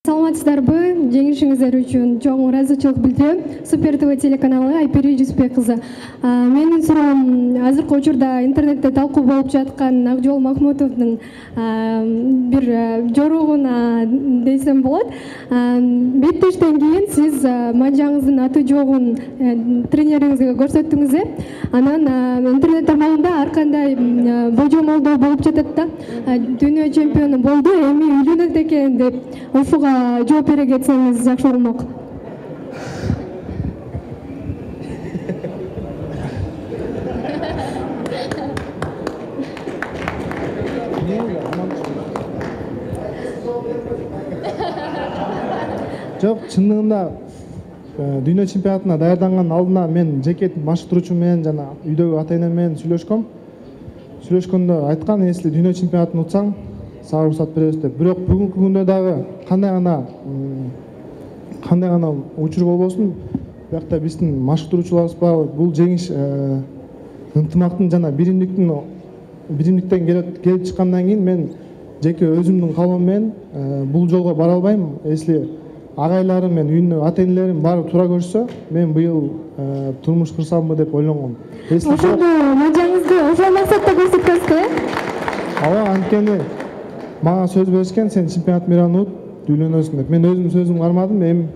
Саламатсыздарбы? Жеңишиңиздер үчүн чоң ыраазычылык билдирем. Супер ТВ телеканалы Айпери Жүсүпбек кызы. Менин суроом азыркы учурда интернетте талкуу болуп жаткан Акжол Махмутовдун бир жоругуна десем болот. Беттештен кийин сиз манжаңыздын аты жогун тренериңизге көрсөттүңүз. Анан интернет тармагында ар кандай божомолдоо болуп жатат да. Дүйнө чемпиону болду, эми үйлөнөт экен деп ушуга жооп бере кетсеңиз жакшы болмок. Жок, чындыгында дүйнө чемпионатына даярданганын алдына мен жеке машыктыруучу менен жана үйдөгү ата энем менен сүйлөшкөм. Сүйлөшкөндө айткан, если дүйнө чемпионатын утсаң, сага уруксат беребиз деп. Бирок бүгүнкү күндө дагы кандай гана учур болбосун, биякта биздин машыктыруучуларыбыз бар. Бул жеңиш ынтымактын жана биримдиктен келип чыккандан кийин мен жеке өзүмдүн калоом менен бул жолго бара албайм. Если агайларым мен үйүндө ата энелерим баары туура көрсө, мен быйыл турмуш курсамбы деп ойлонгом. Ошондо мажаңызды ошол максатта көрсөткөнсүз, Ооба, анткени мага сөз беришкен, сен чемпионат мейрамын ут, үйлөнөсүң деп. Мен өзүм сөзүмдү кармадым, эми